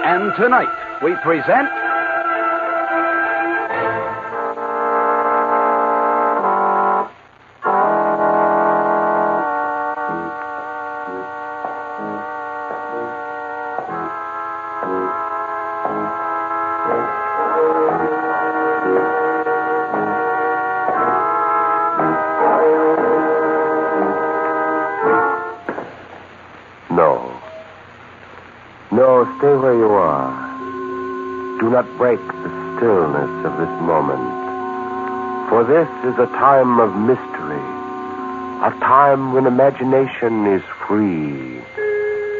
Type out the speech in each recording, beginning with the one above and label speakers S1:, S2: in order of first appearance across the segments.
S1: And tonight, we present...
S2: No, stay where you are. Do not break the stillness of this moment. For this is a time of mystery, a time when imagination is free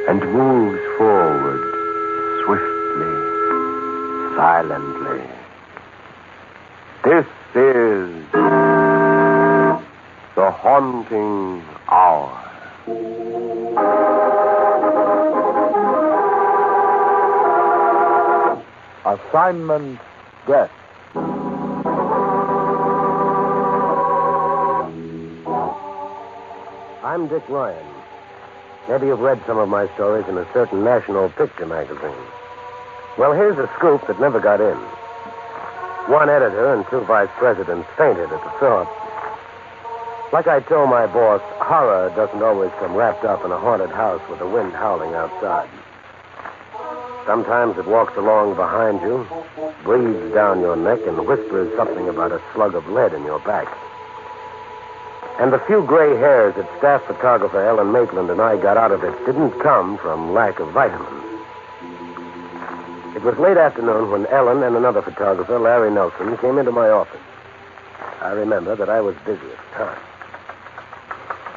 S2: and moves forward swiftly, silently. This is the haunting hour. Assignment Death. I'm Dick Ryan. Maybe you've read some of my stories in a certain national picture magazine. Well, here's a scoop that never got in. One editor and 2 vice presidents fainted at the thought. Like I told my boss, horror doesn't always come wrapped up in a haunted house with the wind howling outside. Sometimes it walks along behind you, breathes down your neck, and whispers something about a slug of lead in your back. And the few gray hairs that staff photographer Ellen Maitland and I got out of it didn't come from lack of vitamins. It was late afternoon when Ellen and another photographer, Larry Nelson, came into my office. I remember that I was busy at the time.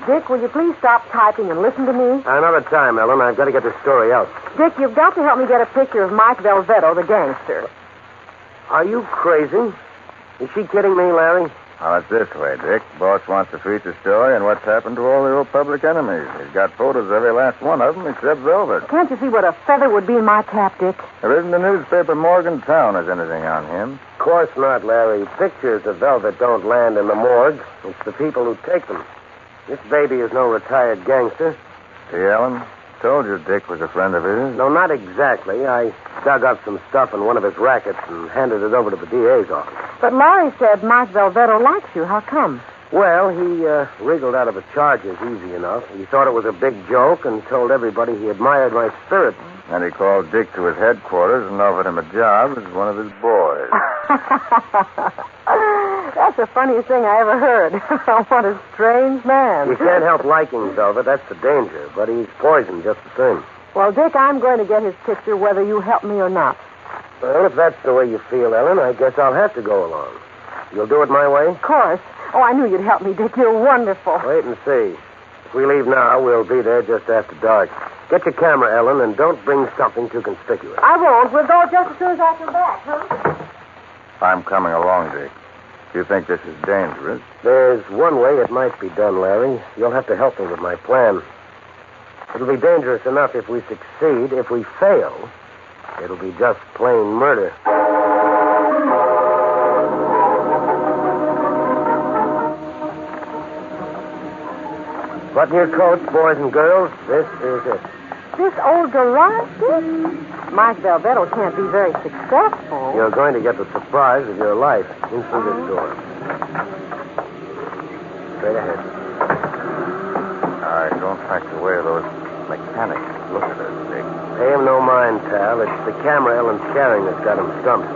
S3: Dick, will you please stop typing and listen to me?
S2: Another time, Ellen. I've got to get this story out.
S3: Dick, you've got to help me get a picture of Mike Velvetto, the gangster.
S2: Are you crazy? Is she kidding me, Larry?
S4: Oh, it's this way, Dick. Boss wants to feature story on what's happened to all the old public enemies. He's got photos of every last one of them except Velvet.
S3: Can't you see what a feather would be in my cap, Dick?
S4: There isn't a newspaper Morgantown has anything on him.
S2: Of course not, Larry. Pictures of Velvet don't land in the morgue. It's the people who take them. This baby is no retired gangster.
S4: See, Ellen? Told you Dick was a friend of his.
S2: No, not exactly. I dug up some stuff in one of his rackets and handed it over to the DA's office.
S3: But Larry said Mike Velvetto likes you. How come?
S2: Well, he wriggled out of the charges easy enough. He thought it was a big joke and told everybody he admired my spirit.
S4: And he called Dick to his headquarters and offered him a job as one of his boys.
S3: That's the funniest thing I ever heard. What a strange man.
S2: You can't help liking Velvet. That's the danger. But he's poison just the same.
S3: Well, Dick, I'm going to get his picture whether you help me or not.
S2: Well, if that's the way you feel, Ellen, I guess I'll have to go along. You'll do it my way?
S3: Of course. Oh, I knew you'd help me, Dick. You're wonderful.
S2: Wait and see. If we leave now, we'll be there just after dark. Get your camera, Ellen, and don't bring something too conspicuous.
S3: I won't. We'll go just as soon as I come back, huh?
S4: I'm coming along, Dick. You think this is dangerous?
S2: There's one way it might be done, Larry. You'll have to help me with my plan. It'll be dangerous enough if we succeed. If we fail, it'll be just plain murder. Button your coats, boys and girls. This is it.
S3: This old garage, Dick? Mike Velvetto can't be very successful.
S2: You're going to get the surprise of your life. In through this door. Straight ahead.
S4: I don't like the way those mechanics look at us, Dick.
S2: Pay him no mind, pal. It's the camera Ellen's carrying that's got him stumped.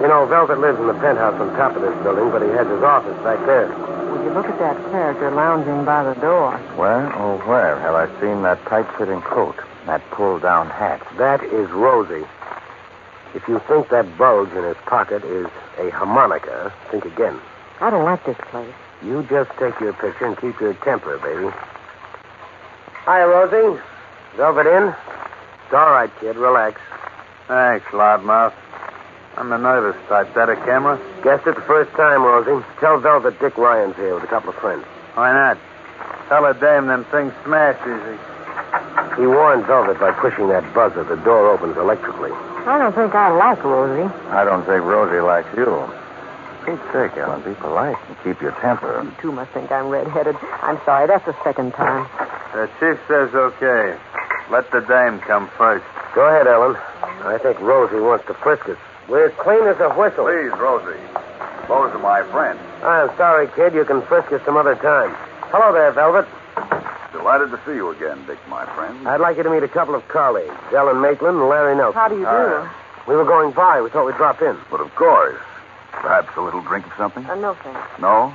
S2: You know, Velvet lives in the penthouse on top of this building, but he has his office back there.
S3: Would you look at that character lounging by the door?
S4: Where, oh, where have I seen that tight-fitting coat, that pulled-down hat?
S2: That is Rosie. If you think that bulge in his pocket is a harmonica, think again.
S3: I don't like this place.
S2: You just take your picture and keep your temper, baby. Hi, Rosie. Velvet in? It's all right, kid. Relax.
S5: Thanks, loudmouth. I'm the nervous type. That a camera?
S2: Guessed it the first time, Rosie. Tell Velvet Dick Ryan's here with a couple of friends.
S5: Why not? Tell a dame them things smash easy.
S2: He warned Velvet by pushing that buzzer. The door opens electrically.
S3: I don't think I like Rosie.
S4: I don't think Rosie likes you. For Pete's sake, Ellen, be polite and keep your temper.
S3: You two must think I'm red-headed. I'm sorry. That's the second time.
S5: The chief says okay. Let the dame come first.
S2: Go ahead, Ellen. I think Rosie wants to frisk us. We're clean as a whistle.
S4: Please, Rosie. Those are my friends.
S2: I'm sorry, kid. You can frisk us some other time. Hello there, Velvet.
S4: Delighted to see you again, Dick, my friend.
S2: I'd like you to meet a couple of colleagues, Ellen Maitland and Larry Nelson.
S3: How do you do?
S2: We were going by. We thought we'd drop in.
S4: But of course. Perhaps a little drink of something?
S3: No, thanks.
S4: No?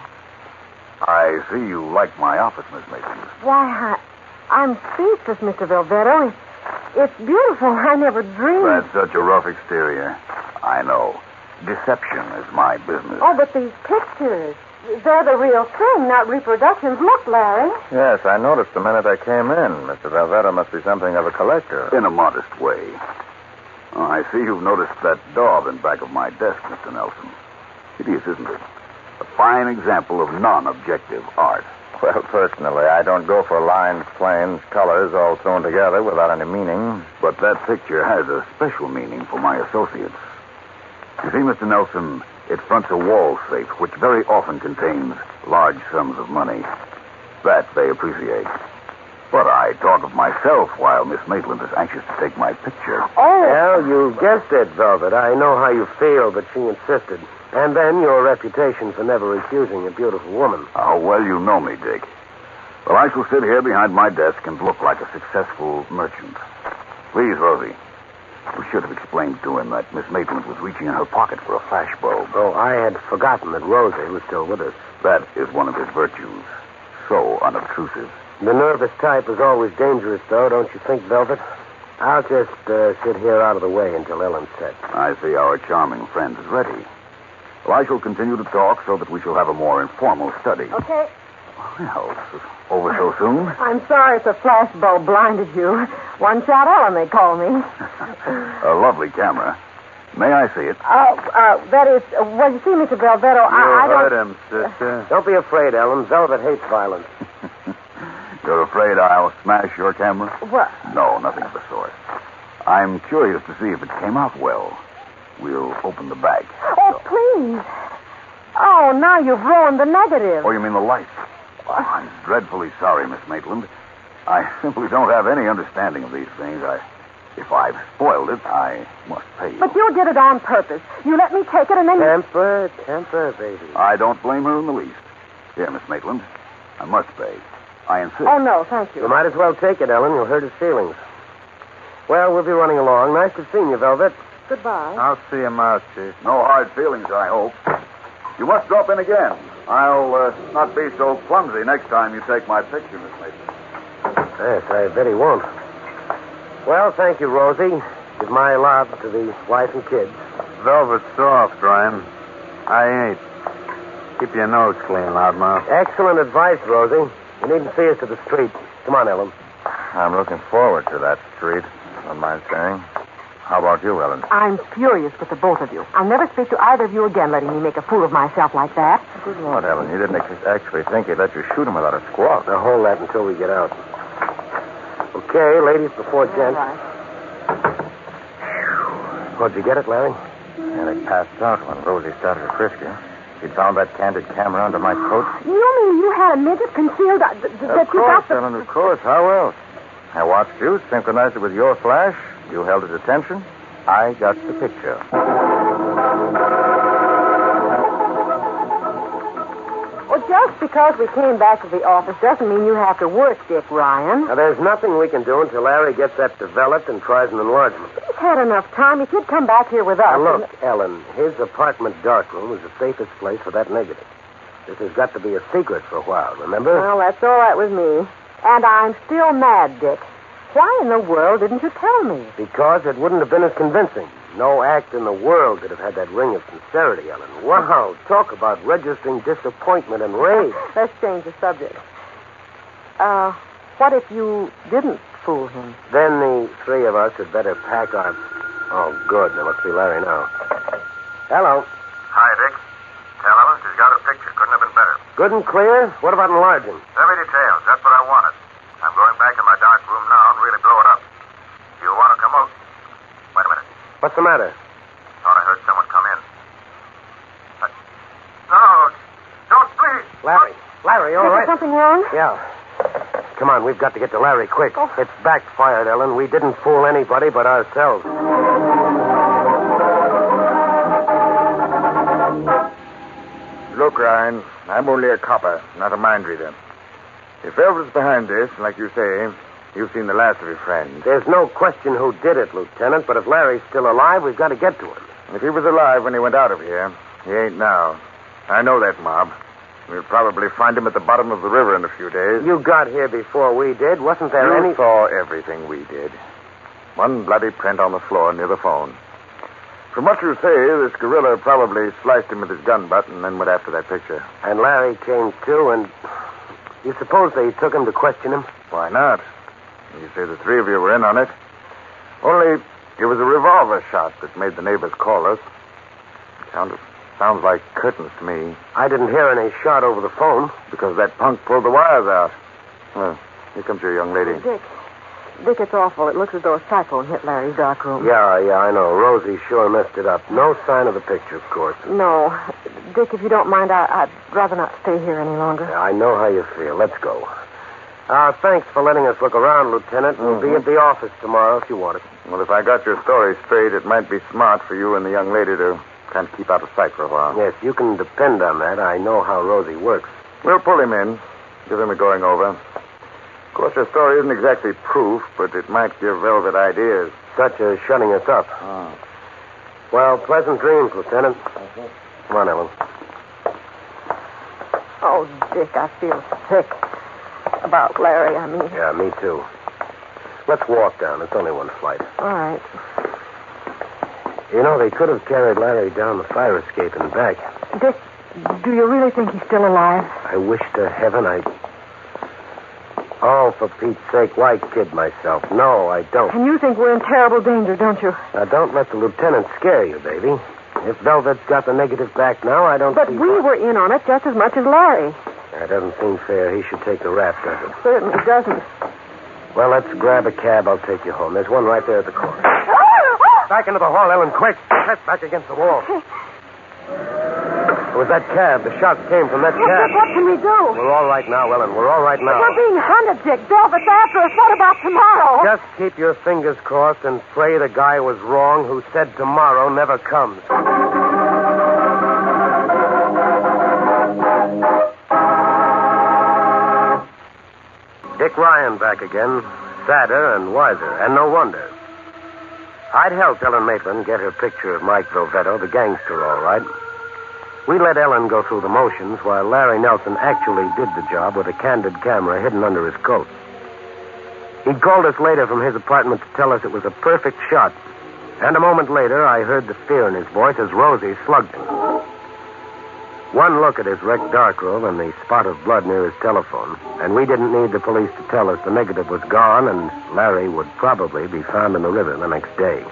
S4: I see you like my office, Miss Maitland.
S3: Why, I'm speechless, Mr. Velvetto. It's beautiful. I never dreamed.
S4: That's such a rough exterior. I know. Deception is my business.
S3: Oh, but these pictures, they're the real thing, not reproductions. Look, Larry.
S4: Yes, I noticed the minute I came in. Mr. Velvetto must be something of a collector. In a modest way. Oh, I see you've noticed that daub in back of my desk, Mr. Nelson. Hideous, isn't it? A fine example of non-objective art. Well, personally, I don't go for lines, planes, colors all thrown together without any meaning. But that picture has a special meaning for my associates. You see, Mr. Nelson, it fronts a wall safe, which very often contains large sums of money. That they appreciate. But I talk of myself while Miss Maitland is anxious to take my picture.
S3: Oh.
S2: Well, you guessed it, Velvet. I know how you feel, but she insisted. And then your reputation for never refusing a beautiful woman.
S4: How well you know me, Dick. Well, I shall sit here behind my desk and look like a successful merchant. Please, Rosie. We should have explained to him that Miss Maitland was reaching in her pocket for a flash bulb.
S2: Oh, I had forgotten that Rosie was still with us.
S4: That is one of his virtues. So unobtrusive.
S2: The nervous type is always dangerous, though, don't you think, Velvet? I'll just sit here out of the way until Ellen's set.
S4: I see our charming friend is ready. Well, I shall continue to talk so that we shall have a more informal study.
S3: Okay.
S4: Well, over so soon?
S3: I'm sorry if the flash bulb blinded you. One shot Ellen, they call me.
S4: A lovely camera. May I see it?
S3: That is, well, you see, Mr. Velvetto, I don't...
S5: him, sister.
S2: Don't be afraid, Ellen. Velvet hates violence.
S4: You're afraid I'll smash your camera?
S3: What?
S4: No, nothing of the sort. I'm curious to see if it came out well. We'll open the bag.
S3: Oh, please. Oh, now you've ruined the negative.
S4: Oh, you mean the light? Oh, I'm dreadfully sorry, Miss Maitland. I simply don't have any understanding of these things. If I've spoiled it, I must pay you.
S3: But you did it on purpose. You let me take it and then...
S2: Temper, baby.
S4: I don't blame her in the least. Here, Miss Maitland, I must pay. I insist.
S3: Oh, no, thank you.
S2: You might as well take it, Ellen. You'll hurt his feelings. Well, we'll be running along. Nice to see you, Velvet.
S3: Goodbye.
S5: I'll see him out, Chief.
S4: No hard feelings, I hope. You must drop in again. I'll not be so clumsy next time you take my picture, Miss Maitland.
S2: Yes, I bet he won't. Well, thank you, Rosie. Give my love to the wife and kids.
S5: Velvet's soft, Ryan. I ain't. Keep your nose clean, loudmouth.
S2: Excellent advice, Rosie. You needn't see us to the street. Come on, Ellen.
S4: I'm looking forward to that street, don't mind saying. How about you, Ellen?
S3: I'm furious with the both of you. I'll never speak to either of you again letting me make a fool of myself like that.
S4: Good Lord, Ellen, you didn't actually think he'd let you shoot him without a squawk.
S2: Now, hold that until we get out. Okay, ladies before gents.
S3: All right.
S2: What'd you get it, Larry?
S4: And it passed out when Rosie started to frisk you. She'd found that candid camera under my coat.
S3: You mean you had a midget concealed... that
S4: Of
S3: you got
S4: course,
S3: the...
S4: Ellen, of course. How else? I watched you, synchronized it with your flash. You held his attention. I got the picture.
S3: Well, just because we came back to the office doesn't mean you have to work, Dick Ryan.
S2: Now, there's nothing we can do until Larry gets that developed and tries an enlargement.
S3: He's had enough time. He could come back here with us.
S2: Now, look, Ellen, his apartment darkroom is the safest place for that negative. This has got to be a secret for a while, remember?
S3: Well, that's all right with me. And I'm still mad, Dick. Why in the world didn't you tell me?
S2: Because it wouldn't have been as convincing. No act in the world could have had that ring of sincerity, Ellen. Wow, talk about registering disappointment and rage.
S3: Let's change the subject. What if you didn't fool him?
S2: Then the three of us had better pack our... Oh, good. There must be Larry now. Hello.
S4: Hi, Dick. Tell Ellen she's got a picture. Couldn't have been better.
S2: Good and clear? What about enlarging?
S4: Every detail. Just what I wanted. I'm going back to my dark room now and really blow it up. You want to come out? Wait a minute.
S2: What's the matter?
S4: Thought I heard someone come in. No, don't, please.
S2: Larry, all
S3: Is
S2: right?
S3: there something wrong?
S2: Yeah. Come on, we've got to get to Larry quick. It's backfired, Ellen. We didn't fool anybody but ourselves.
S4: Look, Ryan, I'm only a copper, not a mind reader. If Velvet's behind this, like you say, you've seen the last of your friend.
S2: There's no question who did it, Lieutenant, but if Larry's still alive, we've got to get to him.
S4: If he was alive when he went out of here, he ain't now. I know that mob. We'll probably find him at the bottom of the river in a few days.
S2: You got here before we did. Wasn't there
S4: You
S2: any...
S4: saw everything we did. One bloody print on the floor near the phone. From what you say, this gorilla probably sliced him with his gun butt and then went after that picture.
S2: And Larry came too, and... You suppose they took him to question him?
S4: Why not? You say the three of you were in on it. Only it was a revolver shot that made the neighbors call us. Sounds like curtains to me.
S2: I didn't hear any shot over the phone.
S4: Because that punk pulled the wires out. Well, here comes your young lady.
S3: Dick, it's awful. It looks as though a cyclone hit Larry's dark room.
S2: Yeah, I know. Rosie sure messed it up. No sign of the picture, of course.
S3: No. Dick, if you don't mind, I'd rather not stay here any longer.
S2: Yeah, I know how you feel. Let's go. Thanks for letting us look around, Lieutenant. We'll be at the office tomorrow if you want it.
S4: Well, if I got your story straight, it might be smart for you and the young lady to kind of keep out of sight for a while.
S2: Yes, you can depend on that. I know how Rosie works.
S4: We'll pull him in. Give him a going over. Of course, your story isn't exactly proof, but it might give Velvet ideas.
S2: Such as shutting us up.
S4: Oh.
S2: Well, pleasant dreams, Lieutenant. Come on, Ellen.
S3: Oh, Dick, I feel sick. About Larry, I mean.
S2: Yeah, me too. Let's walk down. It's only one flight.
S3: All right.
S2: You know, they could have carried Larry down the fire escape and back.
S3: Dick, do you really think he's still alive?
S2: I wish to heaven I... Oh, for Pete's sake, why kid myself? No, I don't.
S3: And you think we're in terrible danger, don't you?
S2: Now, don't let the lieutenant scare you, baby. If Velvet's got the negative back now, I don't
S3: But
S2: see...
S3: we were in on it just as much as Larry.
S2: That doesn't seem fair. He should take the rap, does it?
S3: Certainly doesn't.
S2: Well, let's grab a cab. I'll take you home. There's one right there at the corner. Back into the hall, Ellen, quick. Press back against the wall. It was that cab. The shots came from that cab.
S3: Dick, what can we do?
S2: We're all right now, Ellen. We're all right now.
S3: We're being hunted, Dick. Velvet's after us. What about tomorrow?
S2: Just keep your fingers crossed and pray the guy was wrong who said tomorrow never comes. Dick Ryan back again, sadder and wiser, and no wonder. I'd helped Ellen Maitland get her picture of Mike Velvetto, the gangster, all right. We let Ellen go through the motions while Larry Nelson actually did the job with a candid camera hidden under his coat. He'd called us later from his apartment to tell us it was a perfect shot. And a moment later, I heard the fear in his voice as Rosie slugged him. One look at his wrecked darkroom and the spot of blood near his telephone, and we didn't need the police to tell us the negative was gone and Larry would probably be found in the river the next day.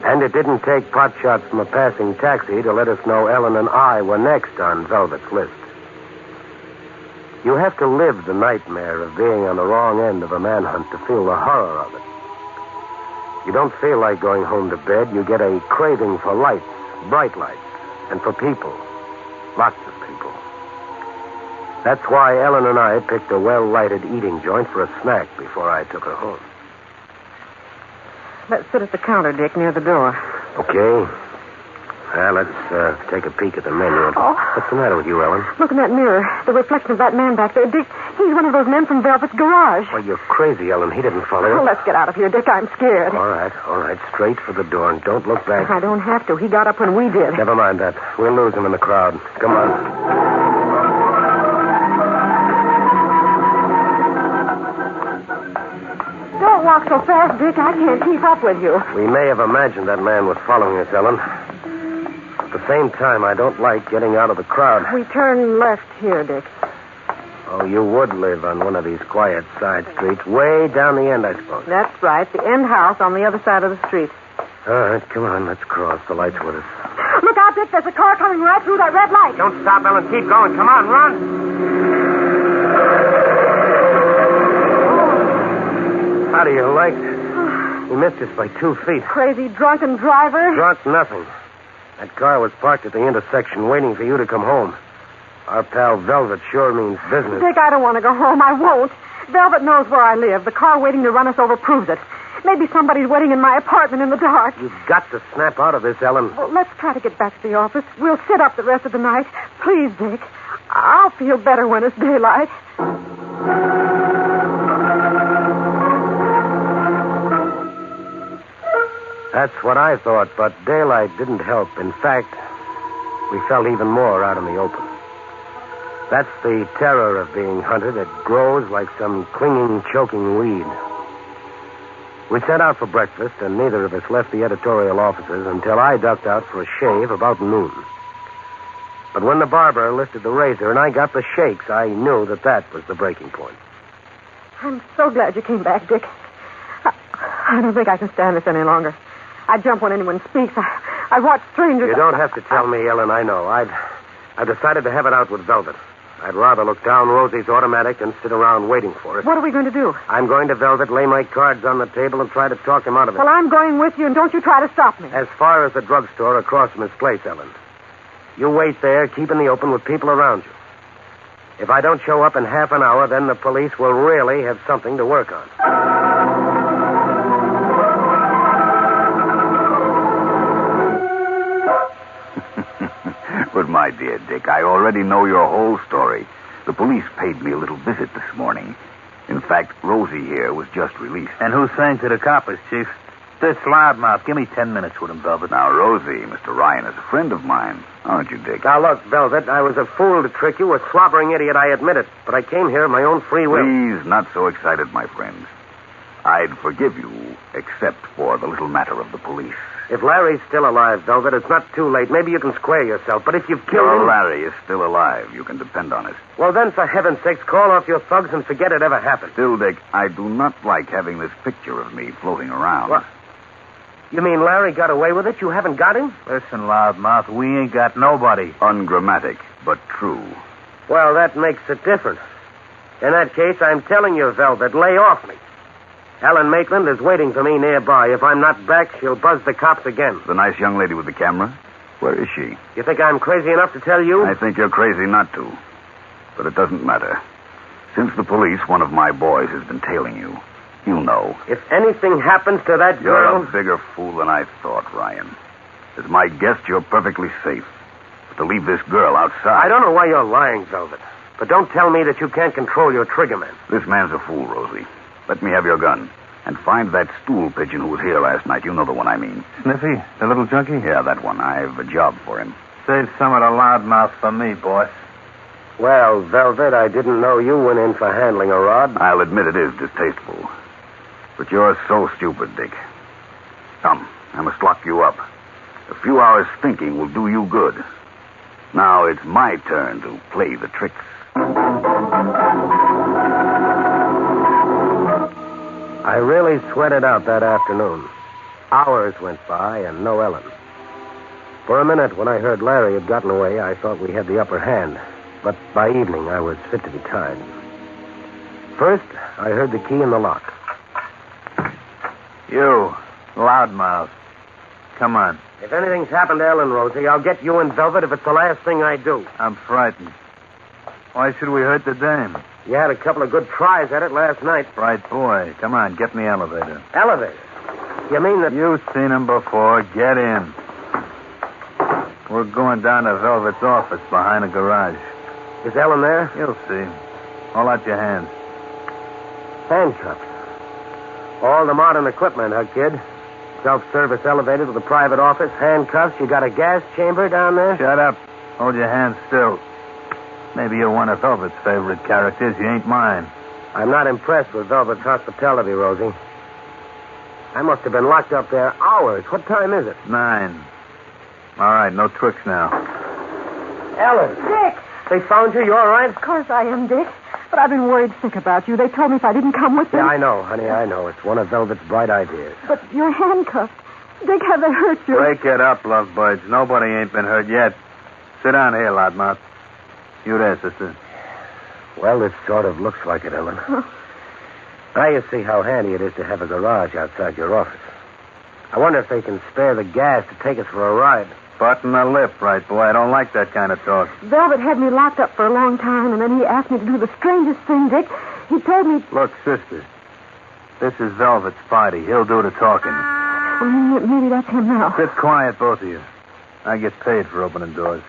S2: And it didn't take pot shots from a passing taxi to let us know Ellen and I were next on Velvet's list. You have to live the nightmare of being on the wrong end of a manhunt to feel the horror of it. You don't feel like going home to bed. You get a craving for lights, bright lights, and for people. Lots of people. That's why Ellen and I picked a well-lighted eating joint for a snack before I took her home.
S3: Let's sit at the counter, Dick, near the door.
S2: Okay. Well, let's take a peek at the menu.
S3: Oh.
S2: What's the matter with you, Ellen?
S3: Look in that mirror. The reflection of that man back there. Dick, he's one of those men from Velvet's garage.
S2: Well, you're crazy, Ellen. He didn't follow
S3: Oh,
S2: us.
S3: let's get out of here, Dick. I'm scared.
S2: All right. Straight for the door, and don't look back.
S3: I don't have to. He got up when we did.
S2: Never mind that. We'll lose him in the crowd. Come on.
S3: Don't walk so fast, Dick. I can't keep up with you.
S2: We may have imagined that man was following us, Ellen. At the same time, I don't like getting out of the crowd.
S3: We turn left here, Dick.
S2: Oh, you would live on one of these quiet side streets, way down the end, I suppose.
S3: That's right. The end house on the other side of the street.
S2: All right, come on. Let's cross. The light's with us.
S3: Look out, Dick. There's a car coming right through that red light.
S2: Don't stop, Ellen. Keep going. Come on, run. How do you like it? He missed us by 2 feet.
S3: Crazy drunken driver.
S2: Drunk nothing. That car was parked at the intersection waiting for you to come home. Our pal Velvet sure means business.
S3: Dick, I don't want to go home. I won't. Velvet knows where I live. The car waiting to run us over proves it. Maybe somebody's waiting in my apartment in the dark.
S2: You've got to snap out of this, Ellen.
S3: Well, let's try to get back to the office. We'll sit up the rest of the night. Please, Dick. I'll feel better when it's daylight.
S2: That's what I thought, but daylight didn't help. In fact, we felt even more out in the open. That's the terror of being hunted. It grows like some clinging, choking weed. We set out for breakfast, and neither of us left the editorial offices until I ducked out for a shave about noon. But when the barber lifted the razor and I got the shakes, I knew that was the breaking point.
S3: I'm so glad you came back, Dick. I don't think I can stand this any longer. I jump when anyone speaks. I watch strangers.
S2: You don't have to tell me, Ellen. I know. I've decided to have it out with Velvet. I'd rather look down Rosie's automatic than sit around waiting for it.
S3: What are we going to do?
S2: I'm going to Velvet, lay my cards on the table, and try to talk him out of it.
S3: Well, I'm going with you, and don't you try to stop me.
S2: As far as the drugstore across from his place, Ellen. You wait there, keep in the open with people around you. If I don't show up in half an hour, then the police will really have something to work on.
S4: But, my dear Dick, I already know your whole story. The police paid me a little visit this morning. In fact, Rosie here was just released.
S5: And who's saying to the coppers, Chief? This loudmouth. Give me 10 minutes with him, Velvet.
S4: Now, Rosie, Mr. Ryan, is a friend of mine. Aren't you, Dick?
S2: Now, look, Velvet, I was a fool to trick you, a slobbering idiot, I admit it. But I came here of my own free will.
S4: Please, not so excited, my friend. I'd forgive you, except for the little matter of the police.
S2: If Larry's still alive, Velvet, it's not too late. Maybe you can square yourself. But if you've killed
S4: Your
S2: him...
S4: Larry is still alive. You can depend on it.
S2: Well, then, for heaven's sakes, call off your thugs and forget it ever happened.
S4: Still, Dick, I do not like having this picture of me floating around.
S2: What? You mean Larry got away with it? You haven't got him?
S5: Listen, loudmouth, we ain't got nobody.
S4: Ungrammatic, but true.
S2: Well, that makes it different. In that case, I'm telling you, Velvet, lay off me. Ellen Maitland is waiting for me nearby. If I'm not back, she'll buzz the cops again.
S4: The nice young lady with the camera? Where is she?
S2: You think I'm crazy enough to tell you?
S4: I think you're crazy not to. But it doesn't matter. Since the police, one of my boys, has been tailing you. You know.
S2: If anything happens to that girl...
S4: You're a bigger fool than I thought, Ryan. As my guest, you're perfectly safe. But to leave this girl outside...
S2: I don't know why you're lying, Velvet. But don't tell me that you can't control your triggerman.
S4: This man's a fool, Rosie. Let me have your gun. And find that stool pigeon who was here last night. You know the one I mean.
S5: Sniffy, the little junkie?
S4: Yeah, that one. I've a job for him.
S5: Save some of the loudmouth for me, boss.
S2: Well, Velvet, I didn't know you went in for handling a rod.
S4: I'll admit it is distasteful. But you're so stupid, Dick. Come, I must lock you up. A few hours thinking will do you good. Now it's my turn to play the tricks.
S2: I really sweated out that afternoon. Hours went by and no Ellen. For a minute, when I heard Larry had gotten away, I thought we had the upper hand. But by evening, I was fit to be tied. First, I heard the key in the lock.
S5: You, loudmouth. Come on.
S2: If anything's happened to Ellen, Rosie, I'll get you in Velvet if it's the last thing I do.
S5: I'm frightened. Why should we hurt the dame?
S2: You had a couple of good tries at it last night.
S5: Right boy. Come on, get in the elevator.
S2: Elevator? You mean that...
S5: You've seen him before. Get in. We're going down to Velvet's office behind the garage.
S2: Is Ellen there?
S5: You'll see. Hold out your hands.
S2: Handcuffs. All the modern equipment, huh, kid? Self-service elevator to the private office, handcuffs. You got a gas chamber down there?
S5: Shut up. Hold your hands still. Maybe you're one of Velvet's favorite characters. You ain't mine.
S2: I'm not impressed with Velvet's hospitality, Rosie. I must have been locked up there hours. What time is it?
S5: 9. All right, no tricks now.
S2: Ellen.
S3: Dick!
S2: They found you? You all right?
S3: Of course I am, Dick. But I've been worried sick about you. They told me if I didn't come with them...
S2: Yeah, I know, honey, I know. It's one of Velvet's bright ideas.
S3: But you're handcuffed. Dick, have they hurt you?
S5: Break it up, lovebirds. Nobody ain't been hurt yet. Sit down here, loudmouth. You there, sister.
S2: Well, it sort of looks like it, Ellen. Now you see how handy it is to have a garage outside your office. I wonder if they can spare the gas to take us for a ride.
S5: Button the lip, right, boy. I don't like that kind of talk.
S3: Velvet had me locked up for a long time, and then he asked me to do the strangest thing, Dick. He told me...
S5: Look, sister, This is Velvet's party. He'll do the talking.
S3: Well, maybe that's him now.
S5: Sit quiet, both of you. I get paid for opening doors.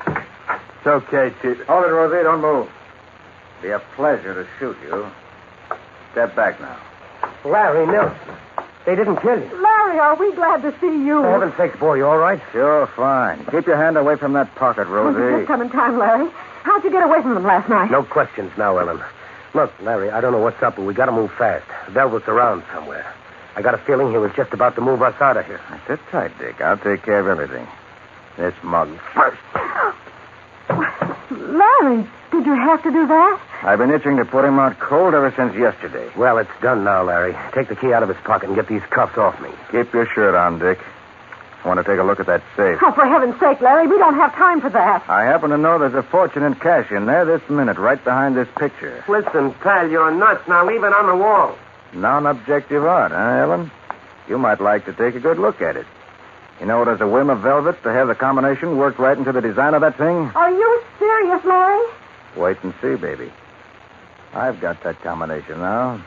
S5: It's okay, Chief.
S4: Hold it, Rosie. Don't move. Be a pleasure to shoot you. Step back now.
S2: Larry Nelson. They didn't kill you.
S3: Larry, are we glad to see you?
S2: For heaven's sakes, boy, you all right?
S4: Sure, fine. Keep your hand away from that pocket, Rosie.
S3: Just come in time, Larry. How'd you get away from them last night?
S2: No questions now, Ellen. Look, Larry, I don't know what's up, but we got to move fast. Velvet's around somewhere. I got a feeling he was just about to move us out of here.
S4: Sit tight, Dick. I'll take care of everything. This mug first.
S3: Larry, did you have to do that?
S4: I've been itching to put him out cold ever since yesterday.
S2: Well, it's done now, Larry. Take the key out of his pocket and get these cuffs off me.
S4: Keep your shirt on, Dick. I want to take a look at that safe.
S3: Oh, for heaven's sake, Larry, we don't have time for that.
S4: I happen to know there's a fortune in cash in there this minute, right behind this picture.
S2: Listen, pal, you're nuts. Now leave it on the wall.
S4: Non-objective art, huh, Ellen? You might like to take a good look at it. You know, it was a whim of Velvet to have the combination worked right into the design of that thing.
S3: Are you serious, Larry?
S4: Wait and see, baby. I've got that combination now.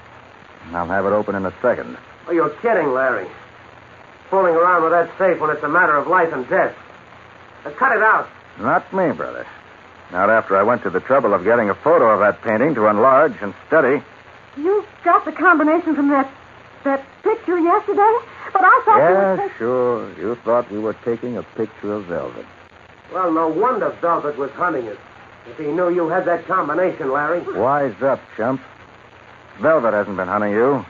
S4: I'll have it open in a second.
S2: Oh, you're kidding, Larry. Fooling around with that safe when it's a matter of life and death. Cut it out.
S4: Not me, brother. Not after I went to the trouble of getting a photo of that painting to enlarge and study.
S3: You got the combination from that picture yesterday? But I thought you were...
S4: Sure. You thought we were taking a picture of Velvet.
S2: Well, no wonder Velvet was hunting us. If he knew you had that combination, Larry.
S4: Wise up, chump. Velvet hasn't been hunting you.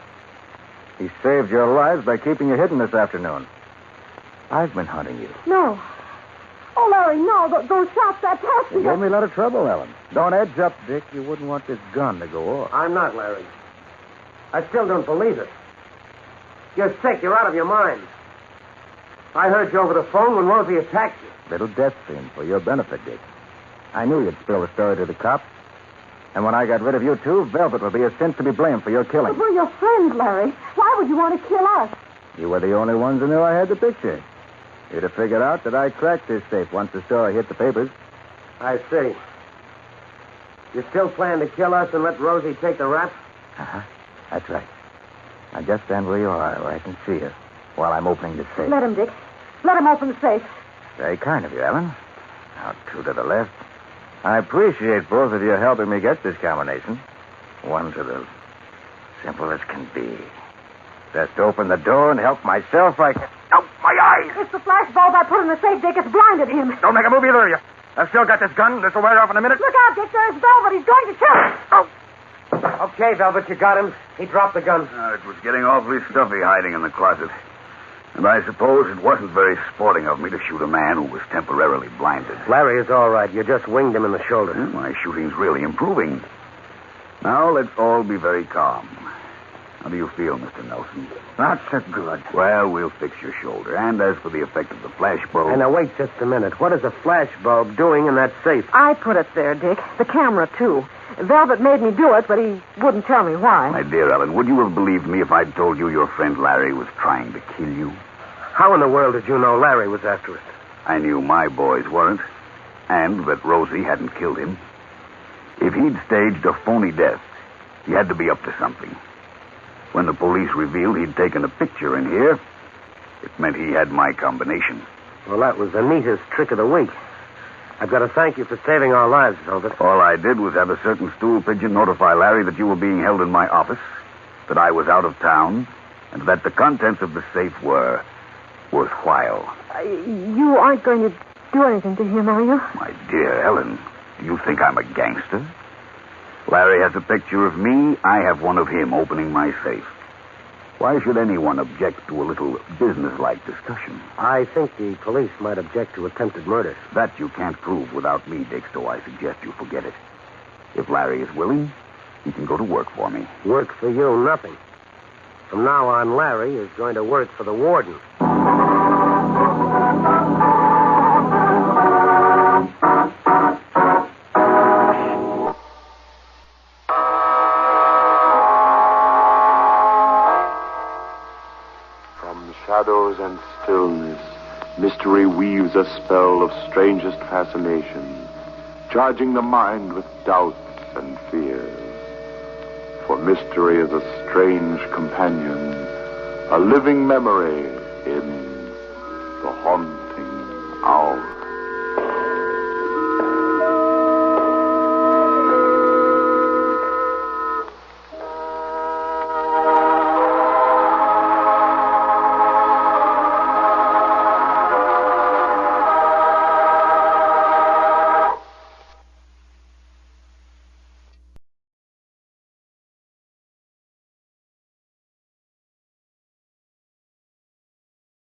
S4: He saved your lives by keeping you hidden this afternoon. I've been hunting you.
S3: No. Oh, Larry, no. Those shots, that taxi...
S4: You gave me a lot of trouble, Ellen. Don't edge up, Dick. You wouldn't want this gun to go off.
S2: I'm not, Larry. I still don't believe it. You're sick. You're out of your mind. I heard you over the phone when Rosie attacked you.
S4: Little death scene for your benefit, Dick. I knew you'd spill the story to the cops. And when I got rid of you, too, Velvet would be a sin to be blamed for your killing.
S3: But we're your friends, Larry. Why would you want to kill us?
S4: You were the only ones who knew I had the picture. You'd have figured out that I cracked this safe once the story hit the papers.
S2: I see. You still plan to kill us and let Rosie take the rap?
S4: Uh-huh. That's right. Now just stand where you are, where I can see you, while I'm opening the safe.
S3: Let him, Dick. Let him open the safe.
S4: Very kind of you, Ellen. Now, two to the left. I appreciate both of you helping me get this combination. One to the... simple as can be. Just open the door and help myself. I can... Oh, my eyes!
S3: It's the flash bulb I put in the safe, Dick. It's blinded him.
S4: Don't make a move, either of you. I've still got this gun. This will wear off in a minute.
S3: Look out, Dick. There's Velvet. He's going to shoot us.
S4: Oh!
S2: Okay, Velvet, you got him. He dropped the gun.
S4: It was getting awfully stuffy hiding in the closet. And I suppose it wasn't very sporting of me to shoot a man who was temporarily blinded.
S2: Larry is all right. You just winged him in the shoulder.
S4: My shooting's really improving. Now let's all be very calm. How do you feel, Mr. Nelson? Not so good. Well, we'll fix your shoulder. And as for the effect of the flash bulb...
S2: And now, wait just a minute. What is a flash bulb doing in that safe?
S3: I put it there, Dick. The camera, too. Velvet made me do it, but he wouldn't tell me why.
S4: My dear Ellen, would you have believed me if I'd told you your friend Larry was trying to kill you?
S2: How in the world did you know Larry was after us?
S4: I knew my boys weren't, and that Rosie hadn't killed him. If he'd staged a phony death, he had to be up to something. When the police revealed he'd taken a picture in here, it meant he had my combination.
S2: Well, that was the neatest trick of the week. I've got to thank you for saving our lives, Velvet.
S4: All I did was have a certain stool pigeon notify Larry that you were being held in my office, that I was out of town, and that the contents of the safe were worthwhile.
S3: You aren't going to do anything to him, are you?
S4: My dear Ellen, do you think I'm a gangster? Larry has a picture of me. I have one of him opening my safe. Why should anyone object to a little business-like discussion?
S2: I think the police might object to attempted murder.
S4: That you can't prove without me, Dick, so I suggest you forget it. If Larry is willing, he can go to work for me.
S2: Work for you, nothing. From now on, Larry is going to work for the warden.
S6: Shadows and stillness, mystery weaves a spell of strangest fascination, charging the mind with doubts and fears. For mystery is a strange companion, a living memory in the haunted